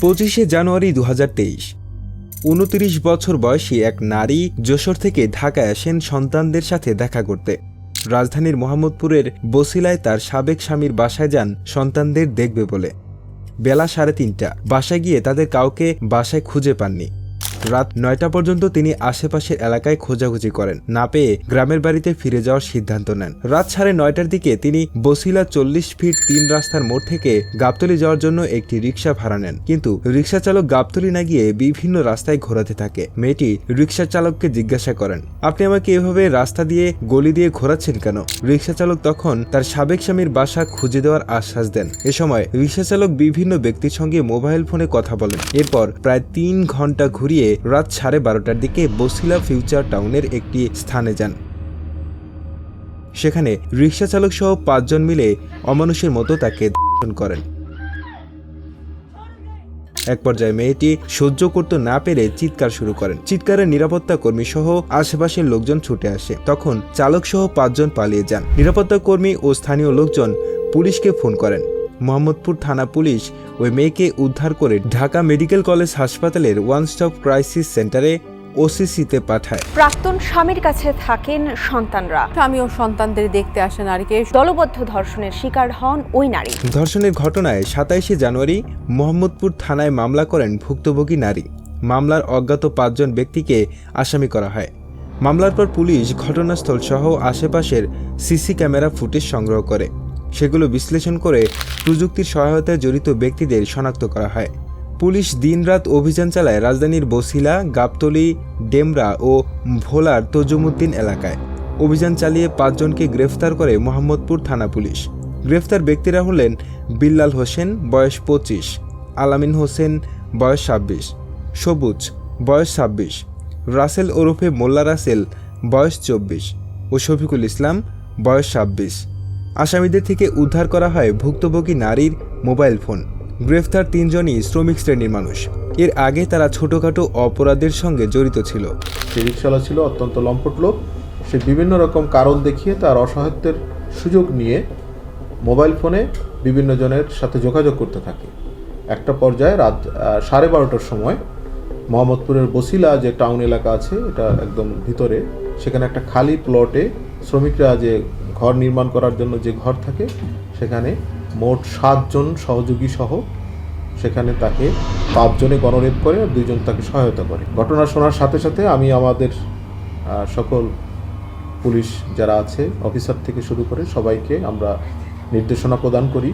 25শে জানুয়ারি 2023। 29 বছর বয়সী এক নারী যশোর থেকে ঢাকায় আসেন সন্তানদের সাথে দেখা করতে। রাজধানীর মোহাম্মদপুরের বছিলায় তার সাবেক স্বামীর বাসায় যান সন্তানদের দেখবে বলে। বেলা 3:30। বাসায় গিয়ে তাদের কাউকে বাসায় খুঁজে পাননি। রাত 9টা পর্যন্ত তিনি আশেপাশের এলাকায় খোঁজাখুঁজি করেন। না পেয়ে গ্রামের বাড়িতে ফিরে যাওয়ার সিদ্ধান্ত নেন। রাত 9:30টার দিকে তিনি বছিলা 40 ফিট 3 রাস্তার মোড় থেকে গাবতলী যাওয়ার জন্য একটি রিক্সা ভাড়া নেন। কিন্তু রিক্সা চালক গাবতলী না গিয়ে বিভিন্ন রাস্তায় ঘোরাতে থাকে। মেয়েটি রিক্সা চালককে জিজ্ঞাসা করেন, আপনি আমাকে এভাবে রাস্তা দিয়ে গলি দিয়ে ঘোরাচ্ছেন কেন? রিক্সা চালক তখন তার সাবেক স্বামীর বাসা খুঁজে দেওয়ার আশ্বাস দেন। এ সময় রিক্সা চালক বিভিন্ন ব্যক্তির সঙ্গে মোবাইল ফোনে কথা বলেন। এরপর প্রায় 3 ঘন্টা ঘুরিয়ে রাত 12:30টার দিকে বছিলা ফিউচার টাউনের একটি স্থানে যান। সেখানে রিক্সা চালক সহ 5 জন মিলে অমানুষের মতো তাকে ধর্ষণ করেন। এক পর্যায়ে মেয়েটি সহ্য করতে না পেরে চিৎকার শুরু করেন। চিৎকারে নিরাপত্তা কর্মী সহ আশেপাশের লোকজন ছুটে আসে। তখন চালক সহ 5 জন পালিয়ে যান। নিরাপত্তা কর্মী ও স্থানীয় লোকজন পুলিশকে ফোন করেন। মোহাম্মদপুর থানা পুলিশ ওই মেয়েকে উদ্ধার করে ঢাকা মেডিকেল কলেজ হাসপাতালের ওয়ান স্টপ ক্রাইসিস সেন্টারে ওসিসিতে পাঠায়। প্রাক্তন স্বামীর কাছে থাকেন সন্তানরা। স্বামী ও সন্তানদের দেখতে আসে নারীকে দলবদ্ধ ধর্ষণের শিকার হন ওই নারী। ধর্ষণের ঘটনায় 27শে জানুয়ারি মোহাম্মদপুর থানায় মামলা করেন ভুক্তভোগী নারী। মামলার অজ্ঞাত 5 জন ব্যক্তিকে আসামি করা হয়। মামলার পর পুলিশ ঘটনাস্থল সহ আশেপাশের সিসি ক্যামেরা ফুটেজ সংগ্রহ করে। সেগুলো বিশ্লেষণ করে প্রযুক্তির সহায়তায় জড়িত ব্যক্তিদের শনাক্ত করা হয়। পুলিশ দিনরাত অভিযান চালায় রাজধানীর বছিলা, গাবতলী, ডেমরা ও ভোলার তজুমুদ্দিন এলাকায়। অভিযান চালিয়ে 5 জনকে গ্রেফতার করে মোহাম্মদপুর থানা পুলিশ। গ্রেফতার ব্যক্তিরা হলেন বিল্লাল হোসেন, বয়স 25, আলামিন হোসেন, বয়স 26, সবুজ, বয়স 26, রাসেল ওরফে মোল্লা রাসেল, বয়স 24 ও শফিকুল ইসলাম, বয়স 26। আসামিদের থেকে উদ্ধার করা হয় ভুক্তভোগী নারীর মোবাইল ফোন। গ্রেফতার 3 জনই শ্রমিক শ্রেণীর মানুষ। এর আগে তারা ছোটখাটো অপরাধের সঙ্গে জড়িত ছিল। সে রিকশাওয়ালা ছিল অত্যন্ত লম্পট লোক। সে বিভিন্ন রকম কারণ দেখিয়ে তার অসহায়ত্বের সুযোগ নিয়ে মোবাইল ফোনে বিভিন্ন জনের সাথে যোগাযোগ করতে থাকে। একটা পর্যায়ে রাত 12:30টার সময় মোহাম্মদপুরের বছিলা যে টাউন এলাকা আছে, এটা একদম ভিতরে, সেখানে একটা খালি প্লটে শ্রমিকরা যে ঘর নির্মাণ করার জন্য যে ঘর থাকে, সেখানে মোট 7 জন সহযোগী সহ সেখানে তাকে 5 জনে গণরেপ করে আর 2 জন তাকে সহায়তা করে। ঘটনা শোনার সাথে সাথে আমি আমাদের সকল পুলিশ যারা আছে, অফিসার থেকে শুরু করে সবাইকে আমরা নির্দেশনা প্রদান করি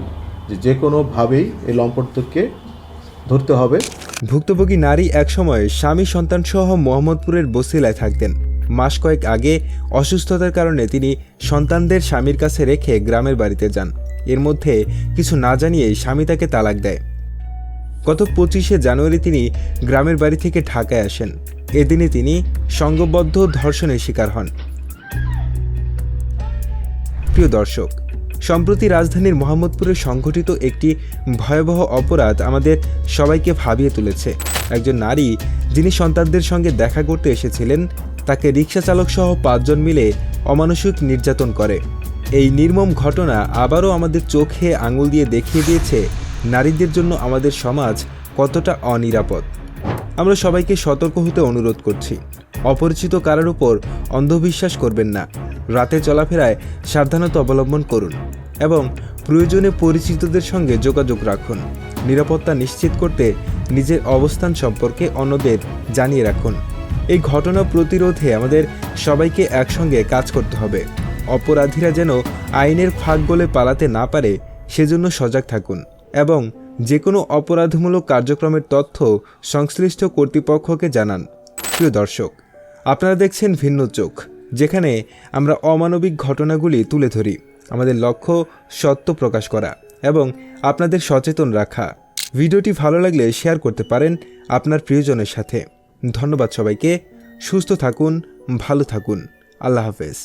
যে কোনোভাবেই এই লম্পটদেরকে ধরতে হবে। ভুক্তভোগী নারী একসময় স্বামী সন্তান সহ মোহাম্মদপুরের বছিলায় থাকতেন। মাস কয়েক আগে অসুস্থতার কারণে তিনি সন্তানদের স্বামীর কাছে রেখে গ্রামের বাড়িতে যান। এর মধ্যে কিছু না জানিয়েই স্বামী তাকে তালাক দেয়। গত 25শে জানুয়ারি তিনি গ্রামের বাড়ি থেকে ঢাকায় আসেন। এদিনে তিনি সংঘবদ্ধ ধর্ষণের শিকার হন। প্রিয় দর্শক, সম্প্রতি রাজধানীর মোহাম্মদপুরে সংঘটিত একটি ভয়াবহ অপরাধ আমাদের সবাইকে ভাবিয়ে তুলেছে। একজন নারী যিনি সন্তানদের সঙ্গে দেখা করতে এসেছিলেন, তাকে রিক্সা চালক সহ 5 জন মিলে অমানসিক নির্যাতন করে। এই নির্মম ঘটনা আবারও আমাদের চোখে আঙুল দিয়ে দেখিয়ে দিয়েছে নারীদের জন্য আমাদের সমাজ কতটা অনিরাপদ। আমরা সবাইকে সতর্ক হতে অনুরোধ করছি। অপরিচিত কারোর উপর অন্ধবিশ্বাস করবেন না। রাতে চলাফেরায় সাবধানতা অবলম্বন করুন এবং প্রয়োজনে পরিচিতদের সঙ্গে যোগাযোগ রাখুন। নিরাপত্তা নিশ্চিত করতে নিজের অবস্থান সম্পর্কে অন্যদের জানিয়ে রাখুন। এই ঘটনা প্রতিরোধে আমাদের সবাইকে একসঙ্গে কাজ করতে হবে। অপরাধীরা যেন আইনের ফাঁক গলে পালাতে না পারে, সেজন্য সজাগ থাকুন এবং যে কোনো অপরাধমূলক কার্যক্রমের তথ্য সংশ্লিষ্ট কর্তৃপক্ষকে জানান। প্রিয় দর্শক, আপনারা দেখছেন ভিন্ন চোখ, যেখানে আমরা অমানবিক ঘটনাগুলি তুলে ধরি। আমাদের লক্ষ্য সত্য প্রকাশ করা এবং আপনাদের সচেতন রাখা। ভিডিওটি ভালো লাগলে শেয়ার করতে পারেন আপনার প্রিয়জনের সাথে। ধন্যবাদ সবাইকে। সুস্থ থাকুন, ভালো থাকুন। আল্লাহ হাফেজ।